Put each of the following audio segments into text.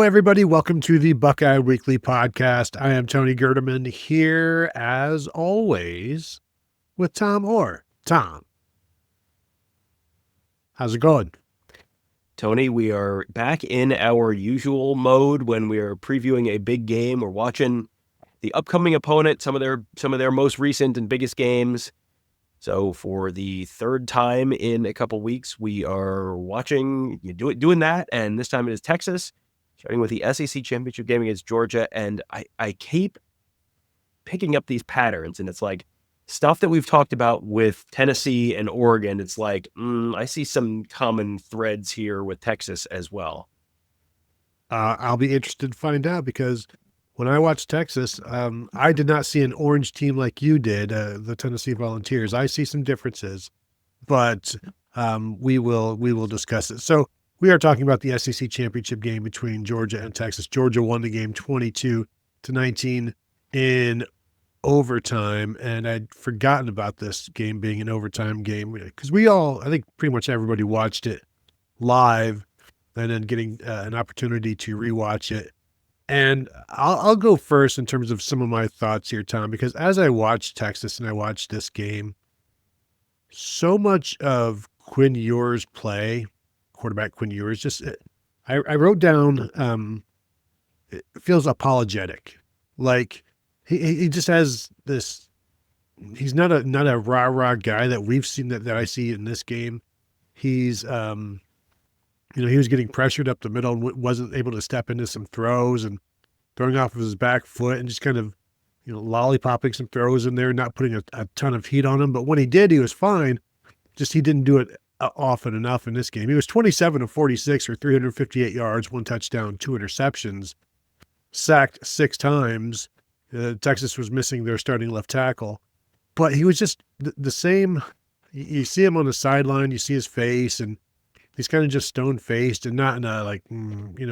everybody. Welcome to the Buckeye Weekly Podcast. I am Tony Gerdeman here, as always, with Tom Orr. Tom, how's it going? Tony, we are back in our usual mode when we are previewing a big game. We're watching the upcoming opponent, some of their most recent and biggest games. So for the third time in a couple weeks, we are doing that, and this time it is Texas, starting with the SEC championship game against Georgia. And I keep picking up these patterns, and it's like stuff that we've talked about with Tennessee and Oregon. It's like, I see some common threads here with Texas as well. I'll be interested to find out, because when I watched Texas, I did not see an orange team like you did, the Tennessee Volunteers. I see some differences, but we will discuss it. So we are talking about the SEC championship game between Georgia and Texas. Georgia won the game 22-19 in overtime, and I'd forgotten about this game being an overtime game, because I think pretty much everybody watched it live and then getting an opportunity to rewatch it. And I'll go first in terms of some of my thoughts here, Tom, because as I watched Texas and I watched this game, so much of Quinn Ewers' play, quarterback Quinn Ewers, I wrote down, it feels apologetic. Like he just has this, he's not a rah-rah guy that we've seen that I see in this game. He's, he was getting pressured up the middle and wasn't able to step into some throws and throwing off of his back foot and just kind of, lollipopping some throws in there, not putting a ton of heat on him. But when he did, he was fine. Just he didn't do it often enough in this game. He was 27 of 46 for 358 yards, 1 touchdown, 2 interceptions, sacked 6 times. Texas was missing their starting left tackle. But he was just the same. You see him on the sideline, you see his face, and he's kind of just stone-faced and not in a,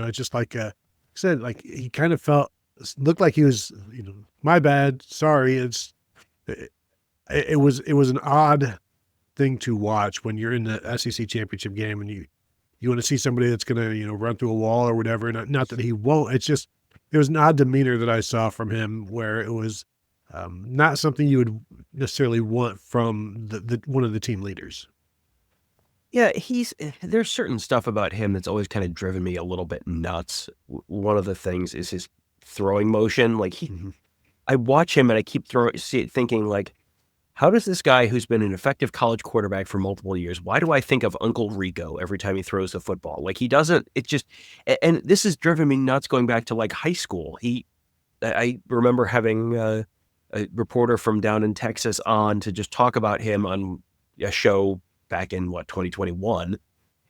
it's just like I said, like he kind of looked like he was, my bad, sorry. It was an odd thing to watch when you're in the SEC championship game and you want to see somebody that's going to, run through a wall or whatever. Not that he won't. It was an odd demeanor that I saw from him, where it was not something you would necessarily want from one of the team leaders. Yeah, there's certain stuff about him that's always kind of driven me a little bit nuts. One of the things is his throwing motion. Like I watch him and I keep thinking, like, how does this guy who's been an effective college quarterback for multiple years, why do I think of Uncle Rico every time he throws the football? Like and this has driven me nuts going back to like high school. I remember having a reporter from down in Texas on to just talk about him on a show back in 2021,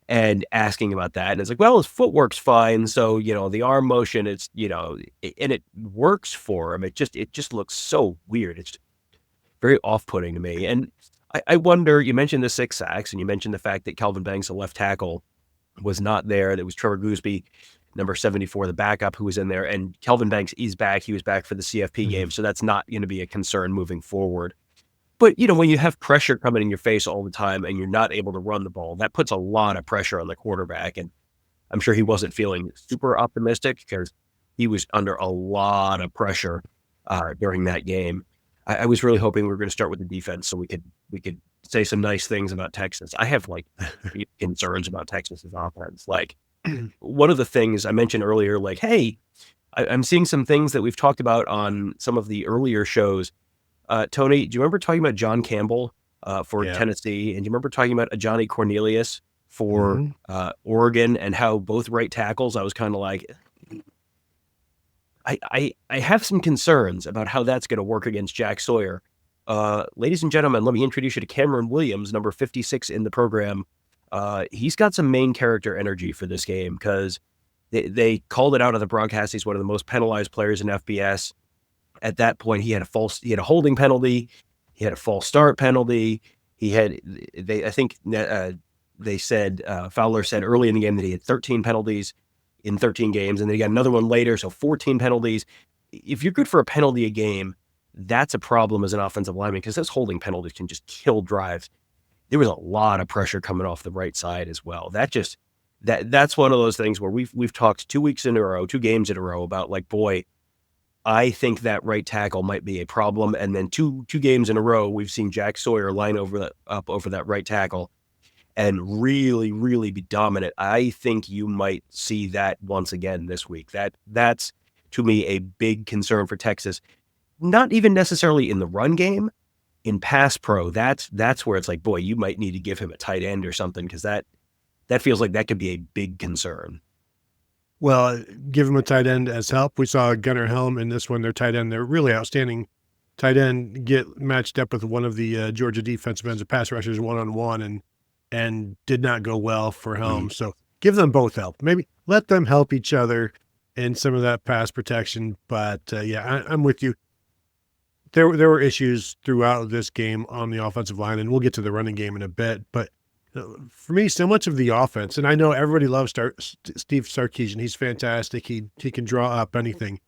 and asking about that. And it's like, well, his footwork's fine. So, the arm motion, it's, and it works for him. It just looks so weird. It's very off-putting to me. And I wonder, you mentioned the 6 sacks, and you mentioned the fact that Kelvin Banks, the left tackle, was not there. That was Trevor Gooseby, number 74, the backup, who was in there. And Kelvin Banks is back. He was back for the CFP game. So that's not going to be a concern moving forward. But, when you have pressure coming in your face all the time and you're not able to run the ball, that puts a lot of pressure on the quarterback. And I'm sure he wasn't feeling super optimistic, because he was under a lot of pressure during that game. I was really hoping we were going to start with the defense so we could say some nice things about Texas. I have concerns about Texas's offense. Like, one of the things I mentioned earlier, like, hey, I'm seeing some things that we've talked about on some of the earlier shows. Tony, do you remember talking about John Campbell for Tennessee? And do you remember talking about Johnny Cornelius for Oregon, and how both right tackles, I was kind of like, I have some concerns about how that's going to work against Jack Sawyer. Ladies and gentlemen, let me introduce you to Cameron Williams, number 56 in the program. He's got some main character energy for this game, because they called it out of the broadcast. He's one of the most penalized players in FBS. At that point, he had a holding penalty. He had a false start penalty. Fowler said early in the game that he had 13 penalties in 13 games, and then he got another one later, so 14 penalties. If you're good for a penalty a game, that's a problem as an offensive lineman, because those holding penalties can just kill drives. There was a lot of pressure coming off the right side as well. That just that's one of those things where we've talked 2 weeks in a row, 2 games in a row about like, boy, I think that right tackle might be a problem. And then two games in a row, we've seen Jack Sawyer line up over that right tackle and really, really be dominant. I think you might see that once again this week. That's to me a big concern for Texas. Not even necessarily in the run game, in pass pro. That's where it's like, boy, you might need to give him a tight end or something, because that feels like that could be a big concern. Well, give him a tight end as help. We saw Gunnar Helm in this one, their tight end. They're really outstanding tight end, get matched up with one of the Georgia defensive ends of pass rushers one-on-one and did not go well for Helm. So give them both help. Maybe let them help each other in some of that pass protection. But I'm with you. There were issues throughout this game on the offensive line, and we'll get to the running game in a bit. But for me, so much of the offense, and I know everybody loves Steve Sarkisian. He's fantastic. He can draw up anything,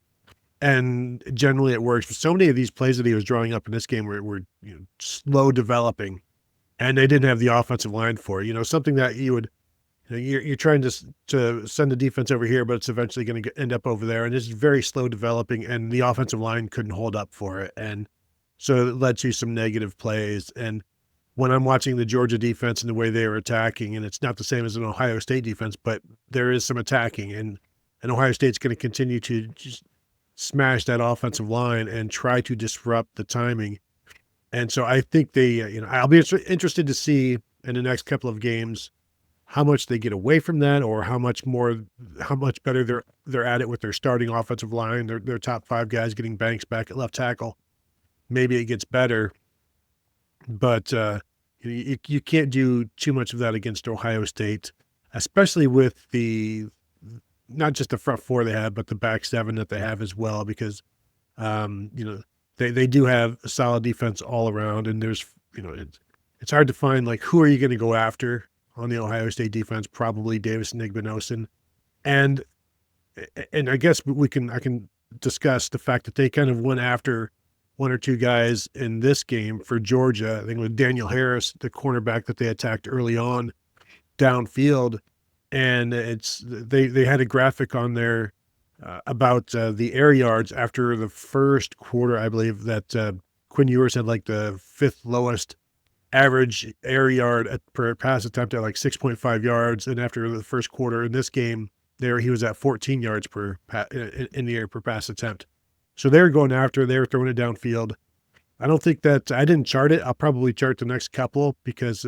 and generally it works. But so many of these plays that he was drawing up in this game were slow developing, and they didn't have the offensive line for it. Something that you would, you're trying to send the defense over here, but it's eventually going to end up over there, and it's very slow developing, and the offensive line couldn't hold up for it, and so it led to some negative plays. And when I'm watching the Georgia defense and the way they are attacking, and it's not the same as an Ohio State defense, but there is some attacking, and Ohio State's going to continue to just smash that offensive line and try to disrupt the timing. And so I think I'll be interested to see in the next couple of games how much they get away from that, or how much better they're at it with their starting offensive line, their top 5 guys getting Banks back at left tackle. Maybe it gets better, but you can't do too much of that against Ohio State, especially with not just the front 4 they have, but the back 7 that they have as well, because they do have a solid defense all around, and there's it's hard to find like who are you going to go after on the Ohio State defense. Probably Davis and Igbinosun, and I guess I can discuss the fact that they kind of went after 1 or 2 guys in this game for Georgia. I think it was Daniel Harris, the cornerback that they attacked early on downfield. And they had a graphic on there about the air yards after the first quarter. I believe that Quinn Ewers had like the 5th lowest average air yard per pass attempt at like 6.5 yards. And after the first quarter in this game, he was at 14 yards in the air per pass attempt. So they were going after, they were throwing it downfield. I don't think that, I didn't chart it. I'll probably chart the next couple because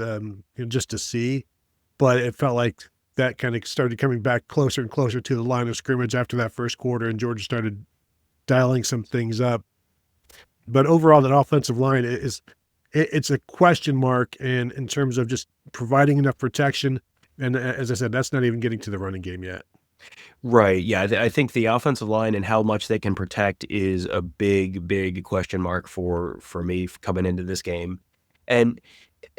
just to see, but it felt like that kind of started coming back closer and closer to the line of scrimmage after that first quarter, and Georgia started dialing some things up. But overall, that offensive line it's a question mark, and in terms of just providing enough protection. And as I said, that's not even getting to the running game yet. Right. Yeah. I think the offensive line and how much they can protect is a big, big question mark for me coming into this game. And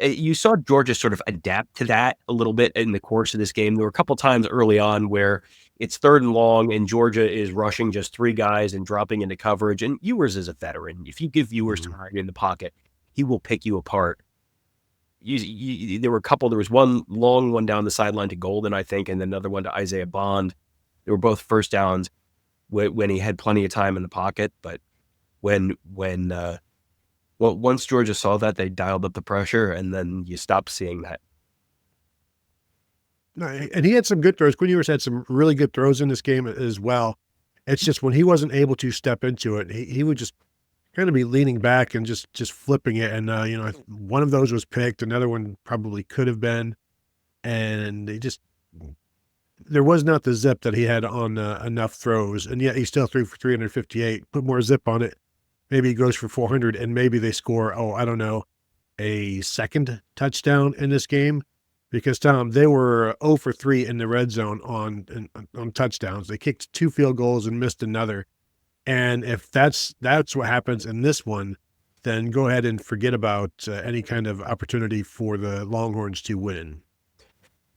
you saw Georgia sort of adapt to that a little bit in the course of this game. There were a couple times early on where it's 3rd and long and Georgia is rushing just 3 guys and dropping into coverage. And Ewers is a veteran. If you give Ewers time in the pocket, he will pick you apart. There was one long one down the sideline to Golden, I think, and then another one to Isaiah Bond. They were both first downs when he had plenty of time in the pocket. But once Georgia saw that, they dialed up the pressure, and then you stopped seeing that. And he had some good throws. Quinn Ewers had some really good throws in this game as well. It's just when he wasn't able to step into it, he would just kind of be leaning back and just flipping it. And, one of those was picked. Another one probably could have been. And there was not the zip that he had on enough throws. And yet he still threw for 358. Put more zip on it. Maybe he goes for 400, and maybe they score, a second touchdown in this game. Because, Tom, they were 0 for 3 in the red zone on touchdowns. They kicked 2 field goals and missed another. And if that's what happens in this one, then go ahead and forget about any kind of opportunity for the Longhorns to win.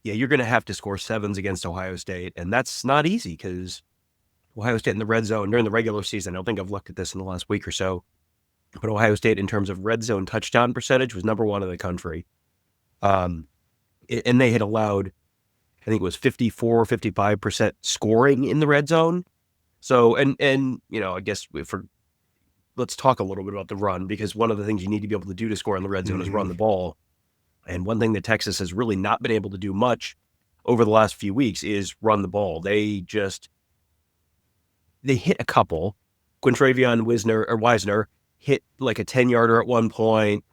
Yeah, you're going to have to score 7s against Ohio State, and that's not easy because Ohio State in the red zone during the regular season, I don't think I've looked at this in the last week or so, but Ohio State in terms of red zone touchdown percentage was number 1 in the country. And they had allowed I think it was 54, 55% scoring in the red zone. So, and I guess let's talk a little bit about the run, because one of the things you need to be able to do to score in the red zone is run the ball. And one thing that Texas has really not been able to do much over the last few weeks is run the ball. They hit a couple. Quintravion Wisner hit like a 10-yarder at one point.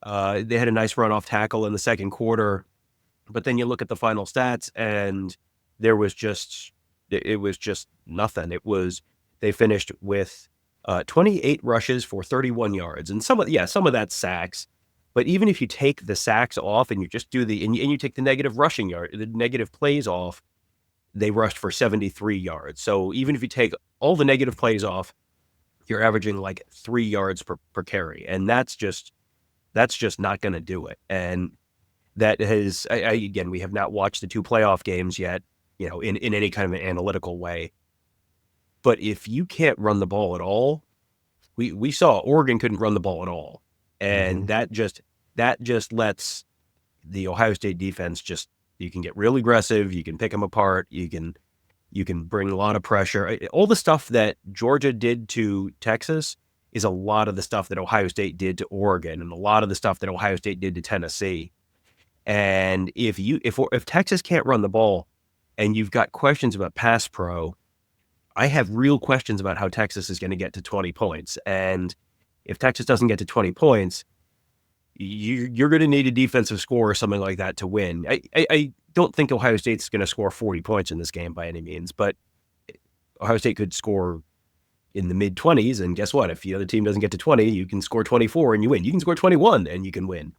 They had a nice run off tackle in the second quarter. But then you look at the final stats, and it was just nothing. They finished with 28 rushes for 31 yards, and some of that's sacks. But even if you take the sacks off and you just do and you take the negative the negative plays off, they rushed for 73 yards. So even if you take all the negative plays off, you're averaging like 3 yards per carry, and that's just not going to do it. And that has, again, we have not watched the 2 playoff games yet, in any kind of an analytical way. But if you can't run the ball at all, we saw Oregon couldn't run the ball at all. And that just lets the Ohio State defense you can get real aggressive. You can pick them apart. You can bring a lot of pressure. All the stuff that Georgia did to Texas is a lot of the stuff that Ohio State did to Oregon, and a lot of the stuff that Ohio State did to Tennessee. And if Texas can't run the ball, and you've got questions about pass pro, I have real questions about how Texas is going to get to 20 points. And if Texas doesn't get to 20 points, you're going to need a defensive score or something like that to win. I don't think Ohio State's going to score 40 points in this game by any means, but Ohio State could score in the mid-20s, and guess what? If the other team doesn't get to 20, you can score 24 and you win. You can score 21 and you can win.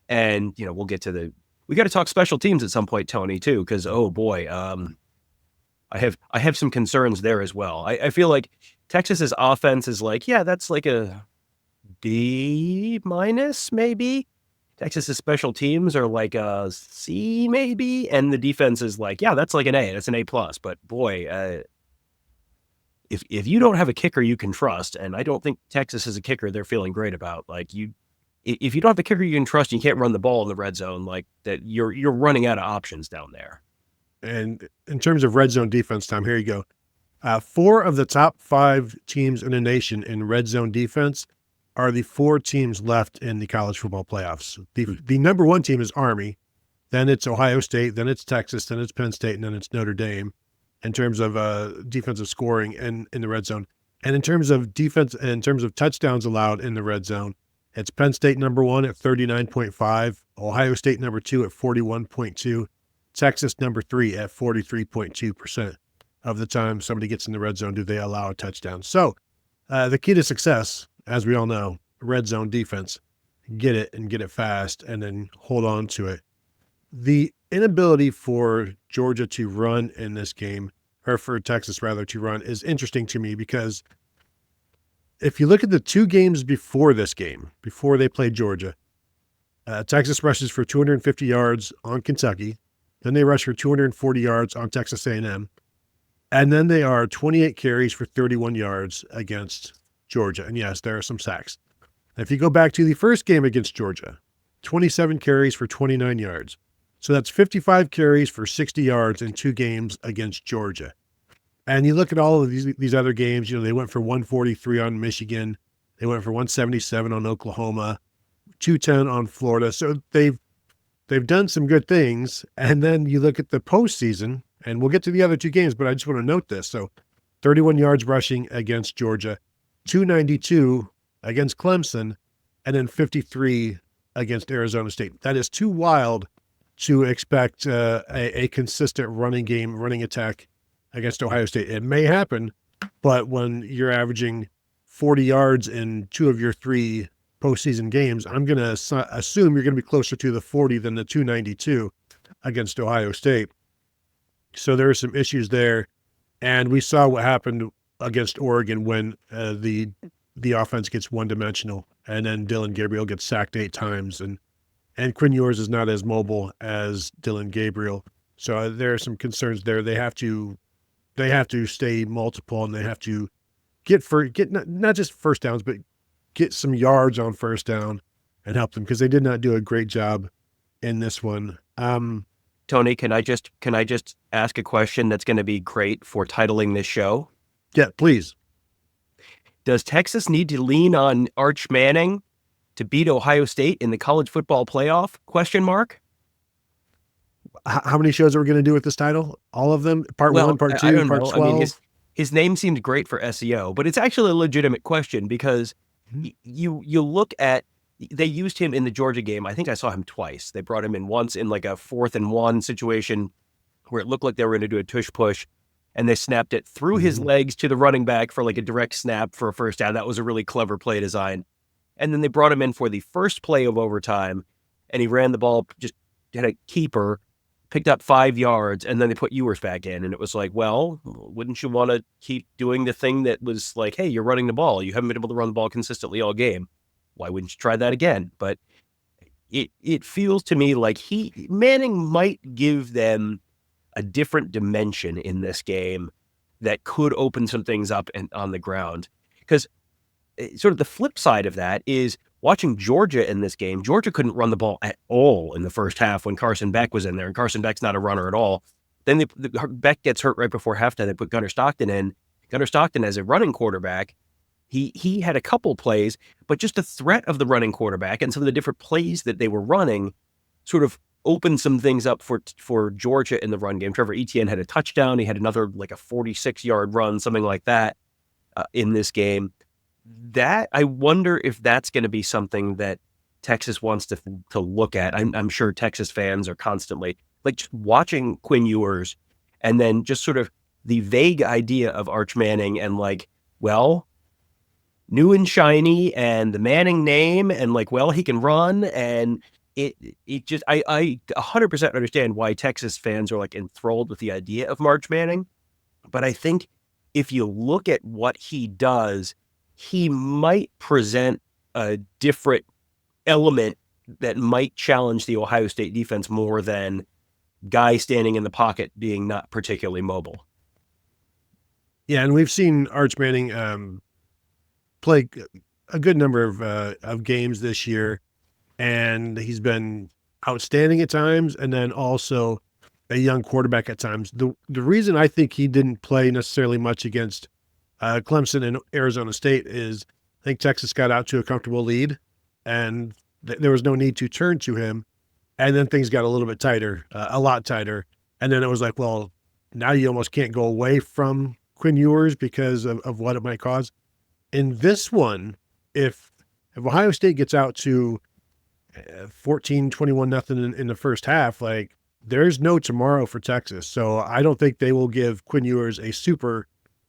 And, we'll get to we got to talk special teams at some point, Tony, too, because, oh boy, I have some concerns there as well. I feel like Texas's offense is like, yeah, that's like a D- maybe. Texas's special teams are like a C maybe, and the defense is like, yeah, that's like an A. That's an A+. But boy, if you don't have a kicker you can trust, and I don't think Texas is a kicker they're feeling great about, like if you don't have a kicker you can trust, you can't run the ball in the red zone, like that, you're running out of options down there. And in terms of red zone defense, Tom, here you go. 4 of the top 5 teams in the nation in red zone defense are the 4 teams left in the college football playoffs. The number 1 team is Army, then it's Ohio State, then it's Texas, then it's Penn State, and then it's Notre Dame in terms of defensive scoring and in the red zone. And in terms of defense, in terms of touchdowns allowed in the red zone, it's Penn State number 1 at 39.5, Ohio State number 2 at 41.2, Texas number 3 at 43.2% of the time somebody gets in the red zone do they allow a touchdown. So the key to success, as we all know, red zone defense, get it and get it fast and then hold on to it. The inability for Georgia to run in this game, or for Texas rather to run, is interesting to me, because if you look at the 2 games before this game, before they played Georgia, Texas rushes for 250 yards on Kentucky. Then they rush for 240 yards on Texas A&M. And then they are 28 carries for 31 yards against Georgia. And yes, there are some sacks. If you go back to the first game against Georgia, 27 carries for 29 yards. So that's 55 carries for 60 yards in 2 games against Georgia. And you look at all of these other games, they went for 143 on Michigan. They went for 177 on Oklahoma, 210 on Florida. So they've done some good things. And then you look at the postseason, and we'll get to the other 2 games, but I just want to note this. So 31 yards rushing against Georgia, 292 against Clemson, and then 53 against Arizona State. That is too wild to expect a consistent running attack against Ohio State. It may happen, but when you're averaging 40 yards in 2 of your 3 postseason games, I'm going to assume you're going to be closer to the 40 than the 292 against Ohio State. So there are some issues there. And we saw what happened against Oregon when the offense gets one-dimensional, and then Dillon Gabriel gets sacked 8 times, and Quinn Ewers is not as mobile as Dillon Gabriel. So there are some concerns there. They have to stay multiple, and they have to get not just first downs, but get some yards on first down and help them, because they did not do a great job in this one. Tony, can I just ask a question that's going to be great for titling this show? Yeah, please. Does Texas need to lean on Arch Manning to beat Ohio State in the college football playoff? ? How many shows are we going to do with this title? All of them? Part 1, part 2, I don't part know. 12? I mean, his name seemed great for SEO, but it's actually a legitimate question because you look at, they used him in the Georgia game. I think I saw him twice. They brought him in once in like a 4th and 1 situation where it looked like they were going to do a tush push, and they snapped it through his legs to the running back for like a direct snap for a first down. That was a really clever play design. And then they brought him in for the first play of overtime, and he ran the ball, just had a keeper, picked up 5 yards, and then they put Ewers back in. And it was like, well, wouldn't you want to keep doing the thing that was like, hey, you're running the ball. You haven't been able to run the ball consistently all game. Why wouldn't you try that again? But it feels to me like Manning might give them a different dimension in this game that could open some things up on the ground. Because sort of the flip side of that is watching Georgia in this game. Georgia couldn't run the ball at all in the first half when Carson Beck was in there, and Carson Beck's not a runner at all. Then Beck gets hurt right before halftime. They put Gunnar Stockton in. Gunnar Stockton as a running quarterback, he had a couple plays, but just the threat of the running quarterback and some of the different plays that they were running sort of opened some things up for Georgia in the run game. Trevor Etienne had a touchdown. He had another like a 46-yard run, something like that in this game. That I wonder if that's going to be something that Texas wants to look at. I'm sure Texas fans are constantly like just watching Quinn Ewers and then just sort of the vague idea of Arch Manning and like, well, new and shiny and the Manning name and like, well, he can run. And it just, I 100% understand why Texas fans are like enthralled with the idea of Arch Manning. But I think if you look at what he does, he might present a different element that might challenge the Ohio State defense more than guy standing in the pocket being not particularly mobile. Yeah, and we've seen Arch Manning play a good number of games this year, and he's been outstanding at times, and then also a young quarterback at times. The reason I think he didn't play necessarily much against Clemson and Arizona State is I think Texas got out to a comfortable lead, and there was no need to turn to him. And then things got a little bit tighter, a lot tighter. And then it was like, well, now you almost can't go away from Quinn Ewers because of what it might cause. In this one, if Ohio State gets out to 14-21-0 in the first half, like there's no tomorrow for Texas. So I don't think they will give Quinn Ewers a super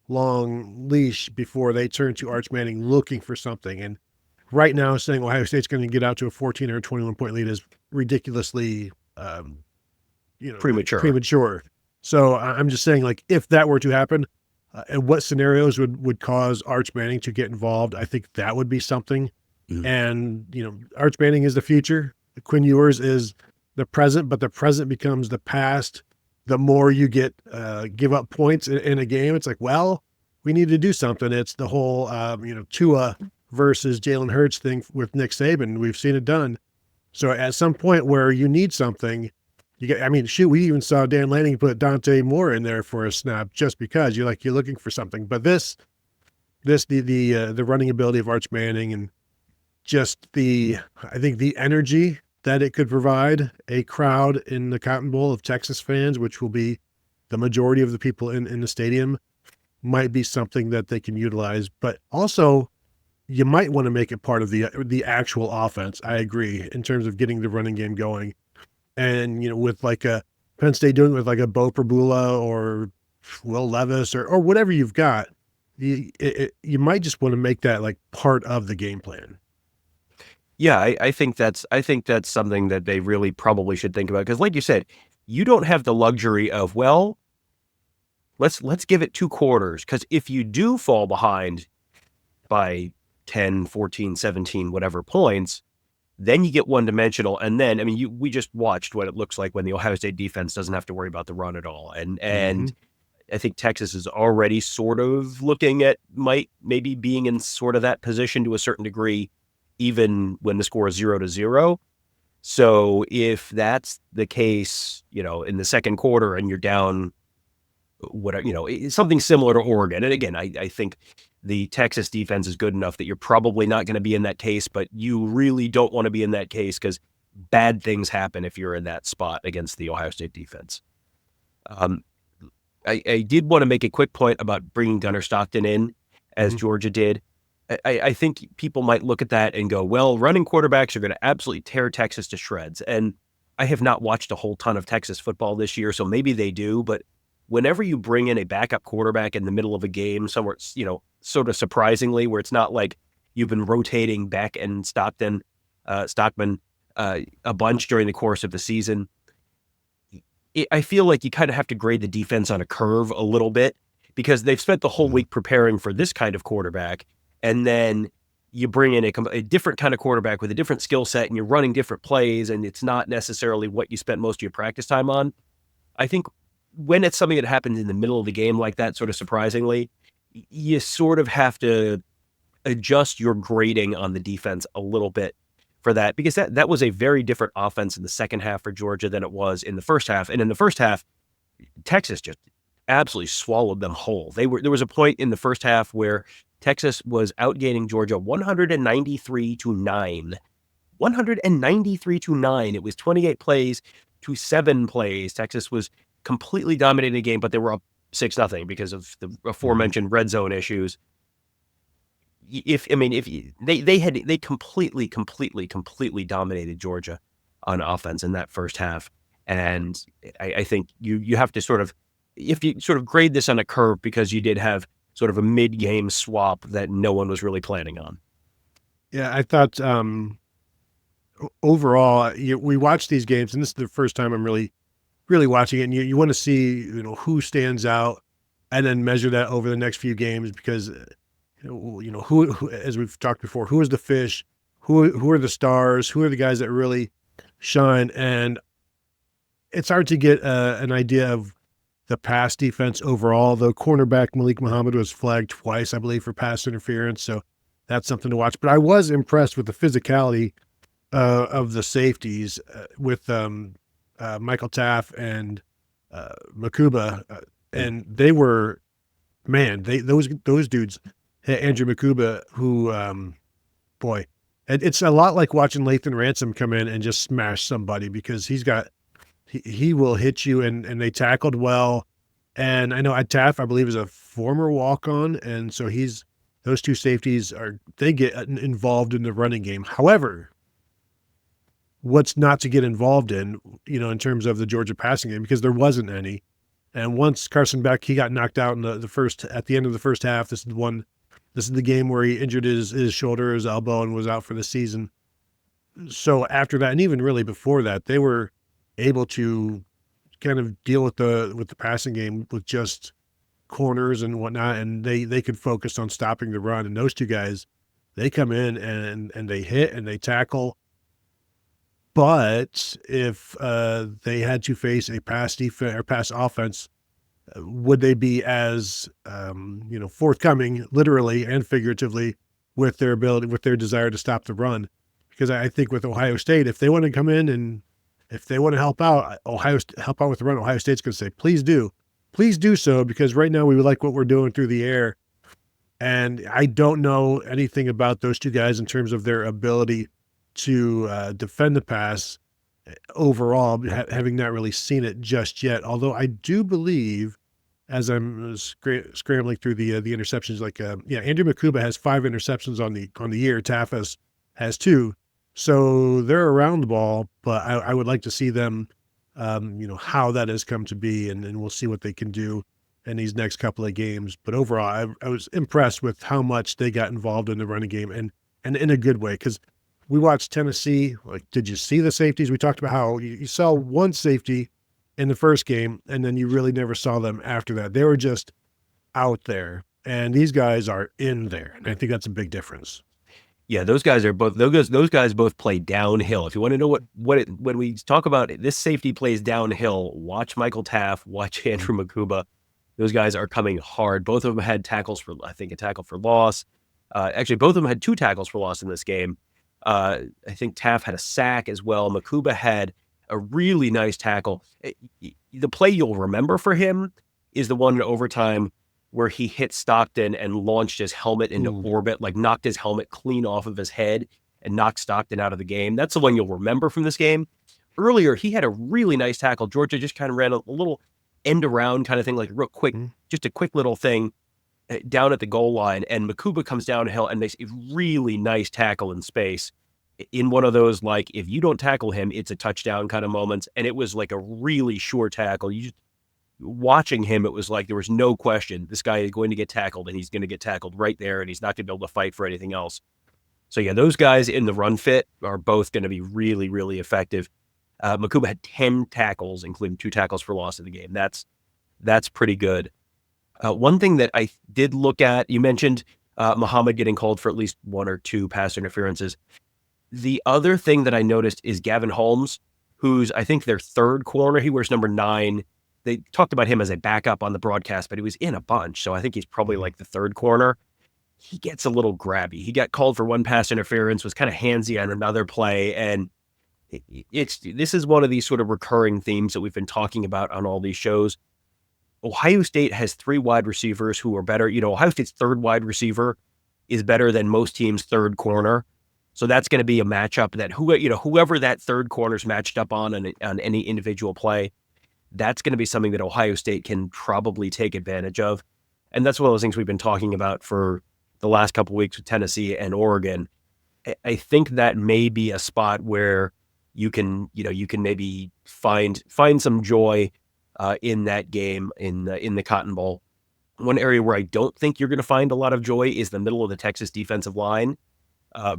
long leash before they turn to Arch Manning looking for something. And right now saying Ohio State's going to get out to a 14 or 21 point lead is ridiculously, premature. So I'm just saying, like, if that were to happen, and what scenarios would cause Arch Manning to get involved, I think that would be something. Mm-hmm. And, Arch Manning is the future. Quinn Ewers is the present, but the present becomes the past. The more you give up points in a game, it's like, well, we need to do something. It's the whole, Tua versus Jalen Hurts thing with Nick Saban. We've seen it done. So at some point where you need something, we even saw Dan Lanning put Dante Moore in there for a snap just because you're looking for something. But the running ability of Arch Manning and just I think the energy that it could provide a crowd in the Cotton Bowl of Texas fans, which will be the majority of the people in the stadium, might be something that they can utilize. But also, you might want to make it part of the actual offense. I agree in terms of getting the running game going. And, with like a Penn State doing it with like a Bo Prabula or Will Levis or whatever you've got, you might just want to make that like part of the game plan. Yeah, I think that's something that they really probably should think about. Because like you said, you don't have the luxury of, well, let's give it 2 quarters. Because if you do fall behind by 10, 14, 17, whatever points, then you get one-dimensional. And then, we just watched what it looks like when the Ohio State defense doesn't have to worry about the run at all. And I think Texas is already sort of looking at maybe being in sort of that position to a certain degree, even when the score is 0-0. So if that's the case, in the second quarter and you're down, something similar to Oregon. And again, I think the Texas defense is good enough that you're probably not going to be in that case, but you really don't want to be in that case because bad things happen if you're in that spot against the Ohio State defense. I did want to make a quick point about bringing Gunnar Stockton in, as Georgia did. I think people might look at that and go, well, running quarterbacks are going to absolutely tear Texas to shreds. And I have not watched a whole ton of Texas football this year, so maybe they do. But whenever you bring in a backup quarterback in the middle of a game, somewhere, sort of surprisingly, where it's not like you've been rotating back and Stockman a bunch during the course of the season, I feel like you kind of have to grade the defense on a curve a little bit because they've spent the whole week preparing for this kind of quarterback. And then you bring in a different kind of quarterback with a different skill set and you're running different plays and it's not necessarily what you spent most of your practice time on. I think when it's something that happens in the middle of the game like that, sort of surprisingly, you sort of have to adjust your grading on the defense a little bit for that, because that was a very different offense in the second half for Georgia than it was in the first half. And in the first half, Texas just absolutely swallowed them whole. There was a point in the first half where Texas was outgaining Georgia 193-9. 193-9. It was 28 plays to 7 plays. Texas was completely dominating the game, but they were up 6-0 because of the aforementioned red zone issues. They completely dominated Georgia on offense in that first half. And I think you have to sort of grade this on a curve because you did have sort of a mid-game swap that no one was really planning on. Yeah, I thought overall, we watch these games, and this is the first time I'm really watching it. And you want to see who stands out, and then measure that over the next few games because who as we've talked before, who is the fish, who are the stars, who are the guys that really shine, and it's hard to get an idea of the pass defense overall, though cornerback Malik Muhammad was flagged twice, I believe, for pass interference. So that's something to watch. But I was impressed with the physicality of the safeties with Michael Taff and Makuba. And they were, those dudes, Andrew Makuba, who, it's a lot like watching Lathan Ransom come in and just smash somebody because he will hit you, and they tackled well. And I know Taff, I believe, is a former walk-on, and so those two safeties they get involved in the running game. However, what's not to get involved in terms of the Georgia passing game, because there wasn't any. And once Carson Beck, he got knocked out at the end of the first half. This is the game where he injured his shoulder, his elbow, and was out for the season. So after that, and even really before that, they were able to kind of deal with the passing game with just corners and whatnot, and they could focus on stopping the run. And those two guys, they come in and they hit and they tackle. But if they had to face a pass defense or pass offense, would they be as forthcoming, literally and figuratively, with their ability, with their desire to stop the run? Because I think with Ohio State, if they want to come in and if they want to help out with the run, Ohio State's going to say, please do so, because right now we like what we're doing through the air. And I don't know anything about those two guys in terms of their ability to defend the pass overall, having not really seen it just yet. Although I do believe, as I'm scrambling through the interceptions, Andrew Makuba has 5 interceptions on the year. Taff has 2. So they're around the ball, but I would like to see them, how that has come to be, and we'll see what they can do in these next couple of games. But overall, I was impressed with how much they got involved in the running game, and in a good way, because we watched Tennessee. Did you see the safeties? We talked about how you saw one safety in the first game, and then you really never saw them after that. They were just out there, and these guys are in there, and I think that's a big difference. Yeah, those guys both play downhill. If you want to know when we talk about it, this safety plays downhill, watch Michael Taff, watch Andrew Makuba. Those guys are coming hard. Both of them had tackles for, I think, a tackle for loss. Actually, both of them had 2 tackles for loss in this game. I think Taff had a sack as well. Makuba had a really nice tackle. The play you'll remember for him is the one in overtime where he hit Stockton and launched his helmet into orbit, like knocked his helmet clean off of his head and knocked Stockton out of the game. That's the one you'll remember from this game. Earlier, he had a really nice tackle. Georgia just kind of ran a little end around kind of thing, like real quick, just a quick little thing down at the goal line. And Makuba comes downhill and makes a really nice tackle in space in one of those, like, if you don't tackle him, it's a touchdown kind of moments. And it was like a really sure tackle. You just watching him, it was like there was no question this guy is going to get tackled, and he's going to get tackled right there, and he's not going to be able to fight for anything else. So yeah, those guys in the run fit are both going to be really, really effective. Makuba had 10 tackles, including 2 tackles for loss in the game. That's pretty good. One thing that I did look at, you mentioned Muhammad getting called for at least 1 or 2 pass interferences. The other thing that I noticed is Gavin Holmes, who's I think their third corner. He wears number 9. They talked about him as a backup on the broadcast, but he was in a bunch. So I think he's probably like the third corner. He gets a little grabby. He got called for 1 pass interference, was kind of handsy on another play. And this is one of these sort of recurring themes that we've been talking about on all these shows. Ohio State has 3 wide receivers who are better. Ohio State's third wide receiver is better than most teams' third corner. So that's going to be a matchup that whoever that third corner's matched up on any individual play, that's going to be something that Ohio State can probably take advantage of. And that's one of those things we've been talking about for the last couple of weeks with Tennessee and Oregon. I think that may be a spot where you can maybe find some joy in that game in the Cotton Bowl. One area where I don't think you're going to find a lot of joy is the middle of the Texas defensive line.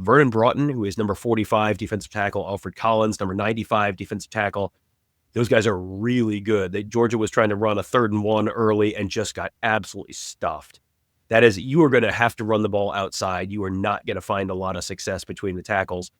Vernon Broughton, who is number 45 defensive tackle, Alfred Collins, number 95 defensive tackle. Those guys are really good. Georgia was trying to run a 3rd and 1 early and just got absolutely stuffed. That is, you are going to have to run the ball outside. You are not going to find a lot of success between the tackles.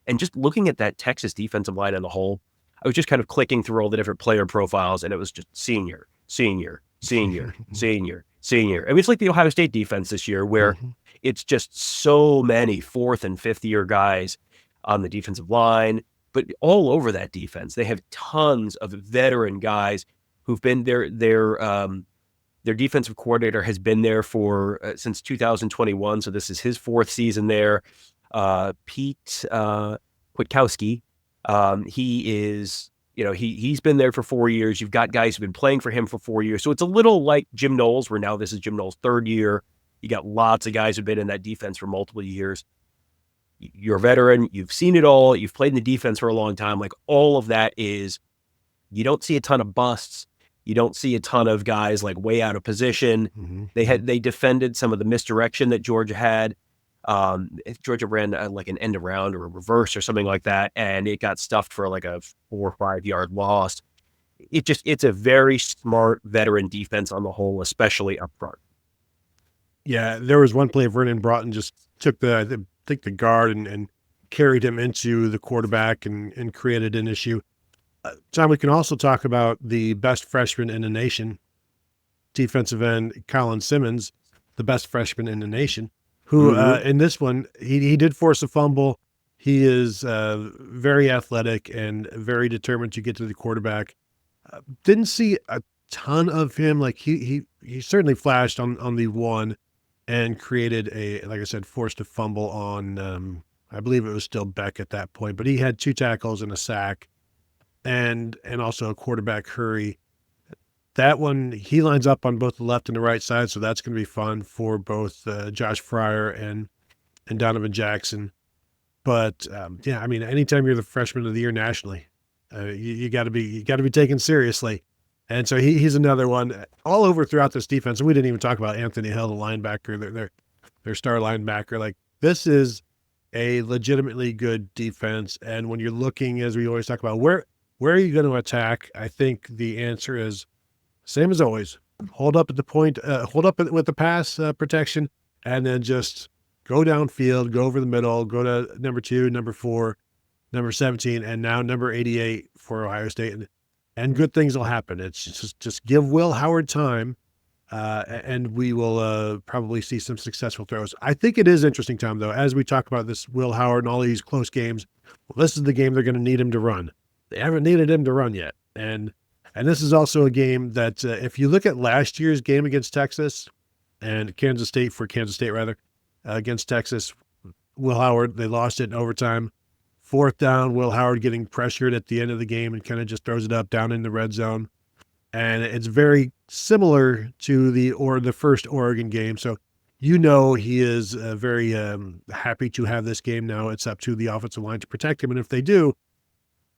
And just looking at that Texas defensive line in the whole, I was just kind of clicking through all the different player profiles, and it was just senior, senior, senior, senior, senior. I mean, it's like the Ohio State defense this year where it's just so many 4th and 5th year guys on the defensive line, but all over that defense. They have tons of veteran guys who've been there. Their defensive coordinator has been there for since 2021. So this is his 4th season there. Pete Kwiatkowski. He is, he's been there for 4 years. You've got guys who've been playing for him for 4 years. So it's a little like Jim Knowles, where now this is Jim Knowles' 3rd year. You got lots of guys who've been in that defense for multiple years. You're a veteran. You've seen it all. You've played in the defense for a long time. Like, all of that is, you don't see a ton of busts. You don't see a ton of guys like way out of position. They defended some of the misdirection that Georgia had. Georgia ran like an end around or a reverse or something like that, and it got stuffed for like a 4 or 5 yard loss. It's a very smart veteran defense on the whole, especially up front. Yeah, there was one play Vernon Broughton just took the guard and carried him into the quarterback and created an issue. John, we can also talk about the best freshman in the nation, defensive end Colin Simmons, the best freshman in the nation, who in this one, he did force a fumble. He is very athletic and very determined to get to the quarterback. Didn't see a ton of him. Like he certainly flashed on the one and created like I said, forced a fumble on, I believe it was still Beck at that point, but he had 2 tackles and a sack and also a quarterback hurry. That one, he lines up on both the left and the right side, so that's going to be fun for both Josh Fryer and Donovan Jackson. But yeah, I mean, anytime you're the freshman of the year nationally, you got to be taken seriously. And so he's another one all over throughout this defense. And we didn't even talk about Anthony Hill, the linebacker, their star linebacker. Like, this is a legitimately good defense. And when you're looking, as we always talk about, where are you going to attack? I think the answer is same as always. Hold up at the point, hold up with the pass protection, and then just go downfield, go over the middle, go to number 2, number 4, number 17, and now number 88 for Ohio State. And good things will happen. It's just give Will Howard time. and we will probably see some successful throws. I think it is interesting, Tom, though, as we talk about this Will Howard and all these close games. Well, this is the game they're going to need him to run. They haven't needed him to run yet, and this is also a game that if you look at last year's game against Texas and Kansas State against Texas, Will Howard, they lost it in overtime. 4th down, Will Howard getting pressured at the end of the game and kind of just throws it up down in the red zone. And it's very similar to the first Oregon game. So, he is very happy to have this game now. It's up to the offensive line to protect him. And if they do,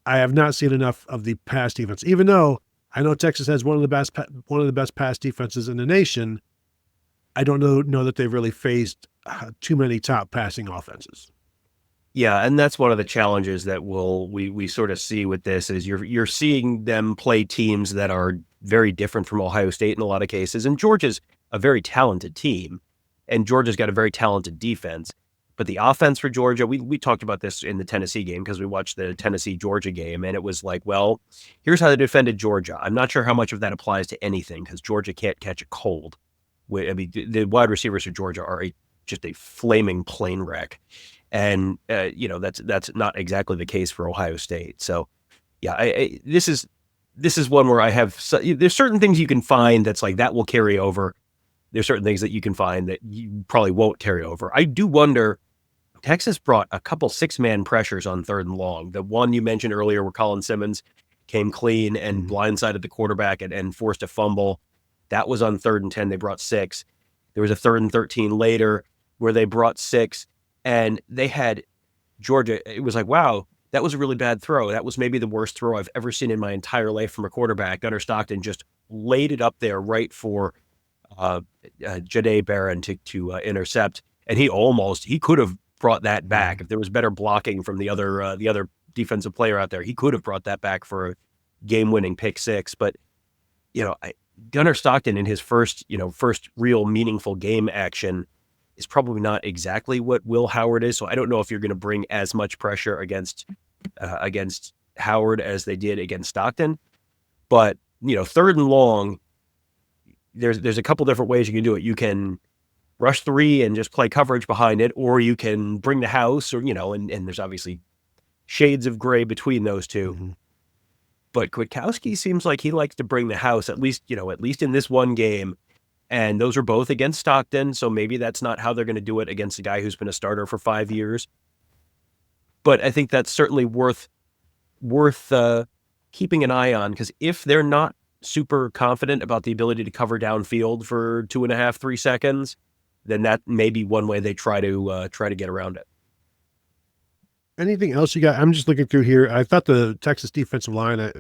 I have not seen enough of the pass defense, even though I know Texas has one of the best pass defenses in the nation. I don't know that they've really faced too many top passing offenses. Yeah, and that's one of the challenges that we sort of see with this is you're seeing them play teams that are very different from Ohio State in a lot of cases. And Georgia's a very talented team, and Georgia's got a very talented defense. But the offense for Georgia, we talked about this in the Tennessee game because we watched the Tennessee-Georgia game, and it was like, well, here's how they defended Georgia. I'm not sure how much of that applies to anything because Georgia can't catch a cold. I mean, the wide receivers for Georgia are just a flaming plane wreck. And, that's not exactly the case for Ohio State. So, yeah, this is one where I have there's certain things you can find that's like that will carry over. There's certain things that you can find that you probably won't carry over. I do wonder, Texas brought a couple 6-man pressures on 3rd and long. The one you mentioned earlier where Colin Simmons came clean and blindsided the quarterback and forced a fumble. That was on 3rd and 10. They brought 6. There was a 3rd and 13 later where they brought 6. And they had Georgia. It was like, wow, that was a really bad throw. That was maybe the worst throw I've ever seen in my entire life from a quarterback. Gunnar Stockton just laid it up there right for Jahdae Barron to intercept. And he could have brought that back. If there was better blocking from the other defensive player out there, he could have brought that back for a game-winning pick 6. But, Gunnar Stockton in his first real meaningful game action is probably not exactly what Will Howard is. So I don't know if you're going to bring as much pressure against Howard as they did against Stockton. But, 3rd and long, there's a couple different ways you can do it. You can rush 3 and just play coverage behind it, or you can bring the house, or, and there's obviously shades of gray between those two. Mm-hmm. But Kwiatkowski seems like he likes to bring the house, at least in this one game. And those are both against Stockton, so maybe that's not how they're going to do it against a guy who's been a starter for 5 years. But I think that's certainly worth keeping an eye on, because if they're not super confident about the ability to cover downfield for 2.5, 3 seconds, then that may be one way they try to get around it. Anything else you got? I'm just looking through here. I thought the Texas defensive line,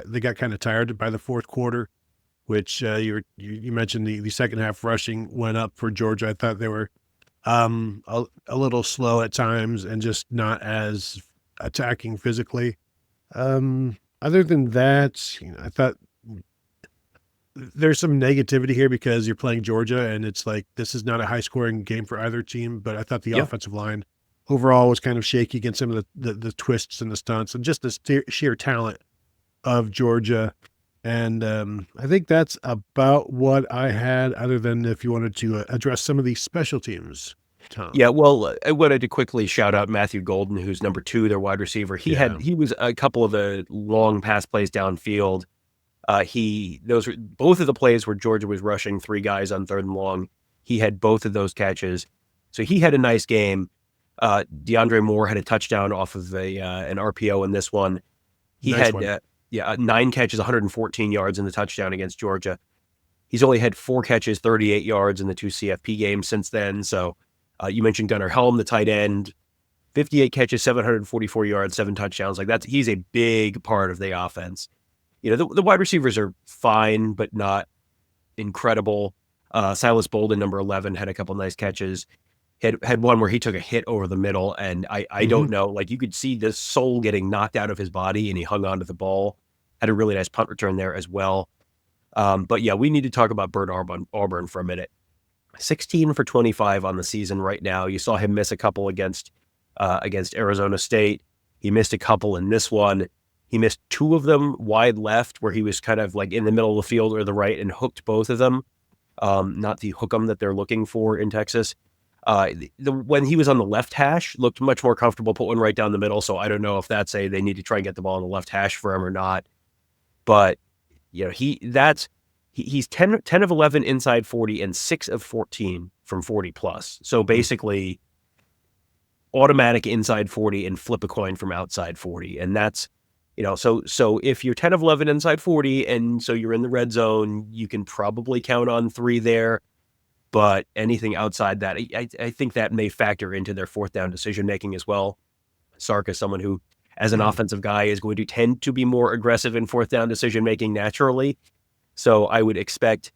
they got kind of tired by the 4th quarter. Which you mentioned the second half rushing went up for Georgia. I thought they were a little slow at times and just not as attacking physically. Other than that, I thought there's some negativity here because you're playing Georgia and it's like this is not a high scoring game for either team. But I thought the offensive line overall was kind of shaky against some of the twists and the stunts and just the sheer talent of Georgia. And I think that's about what I had, other than if you wanted to address some of the special teams, Tom. Yeah, well, I wanted to quickly shout out Matthew Golden, who's number 2, their wide receiver. He was a couple of the long pass plays downfield. Those were both of the plays where Georgia was rushing 3 guys on 3rd and long. He had both of those catches, so he had a nice game. DeAndre Moore had a touchdown off of an RPO in this one. He nice had. 9 catches, 114 yards in the touchdown against Georgia. He's only had 4 catches, 38 yards in the 2 CFP games since then. So you mentioned Gunnar Helm, the tight end, 58 catches, 744 yards, 7 touchdowns. He's a big part of the offense. The wide receivers are fine, but not incredible. Silas Bolden, number 11, had a couple nice catches. Had one where he took a hit over the middle, and I don't know, you could see the soul getting knocked out of his body, and he hung onto the ball. Had a really nice punt return there as well. But yeah, we need to talk about Bert Auburn for a minute. 16 for 25 on the season right now. You saw him miss a couple against Arizona State. He missed a couple in this one. He missed 2 of them wide left, where he was kind of in the middle of the field or the right and hooked both of them. not the hook 'em that they're looking for in Texas. When he was on the left hash, looked much more comfortable, put one right down the middle. So I don't know if that's they need to try and get the ball on the left hash for him or not. But he's 10 of 11 inside 40 and 6 of 14 from 40 plus. So basically automatic inside 40 and flip a coin from outside 40. And that's, so if you're 10 of 11 inside 40 and so you're in the red zone, you can probably count on 3 there. But anything outside that, I think that may factor into their fourth down decision-making as well. Sark is someone who, as an offensive guy, is going to tend to be more aggressive in fourth down decision-making naturally. So I would expect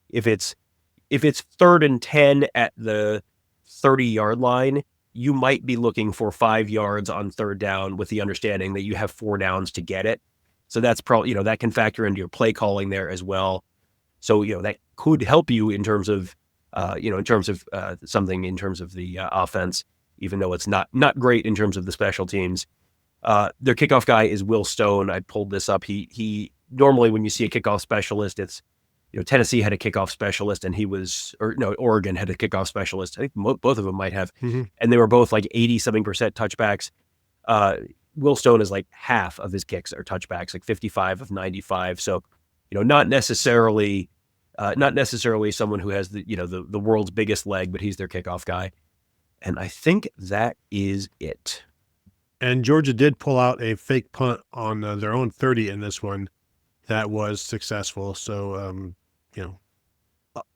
if it's 3rd and 10 at the 30-yard line, you might be looking for 5 yards on 3rd down with the understanding that you have 4 downs to get it. So that's probably, that can factor into your play calling there as well. So, that could help you in terms of, something in terms of the offense, even though it's not great in terms of the special teams. Their kickoff guy is Will Stone. I pulled this up. He normally when you see a kickoff specialist, it's, Tennessee had a kickoff specialist and Oregon had a kickoff specialist. I think both of them might have. Mm-hmm. And they were both like 80-something% touchbacks. Will Stone is like half of his kicks are touchbacks, like 55 of 95. So, not necessarily someone who has the world's biggest leg, but he's their kickoff guy. And I think that is it. And Georgia did pull out a fake punt on their own 30 in this one that was successful. So,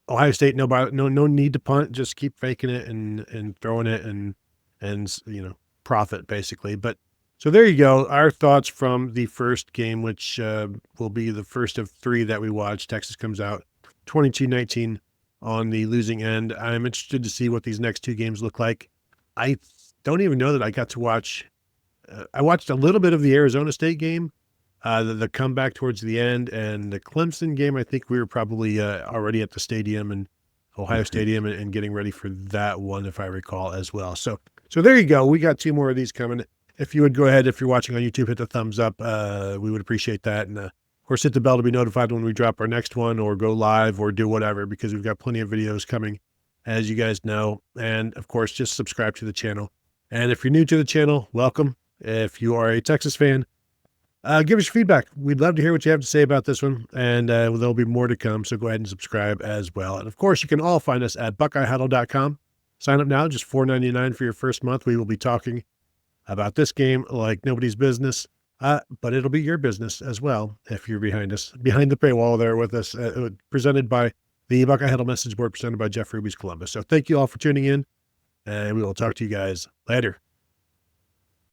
Ohio State, no need to punt, just keep faking it and throwing it and profit basically. But so there you go. Our thoughts from the first game, which will be the first of 3 that we watch. Texas comes out 22-19 on the losing end. I'm interested to see what these next 2 games look like. I don't even know that I got to watch. I watched a little bit of the Arizona State game, the comeback towards the end, and the Clemson game. I think we were probably already at the stadium and Ohio Stadium and getting ready for that one, if I recall as well. So there you go. We got 2 more of these coming. If you would go ahead, if you're watching on YouTube, hit the thumbs up. We would appreciate that. And of course, hit the bell to be notified when we drop our next one or go live or do whatever, because we've got plenty of videos coming, as you guys know. And of course, just subscribe to the channel. And if you're new to the channel, welcome. If you are a Texas fan, give us your feedback. We'd love to hear what you have to say about this one. And there'll be more to come. So go ahead and subscribe as well. And of course, you can all find us at BuckeyeHuddle.com. Sign up now, just $4.99 for your first month. We will be talking about this game like nobody's business, but it'll be your business as well if you're behind the paywall there with us, presented by the Buckeye Huddle message board, presented by Jeff Ruby's Columbus. So thank you all for tuning in, and we will talk to you guys later.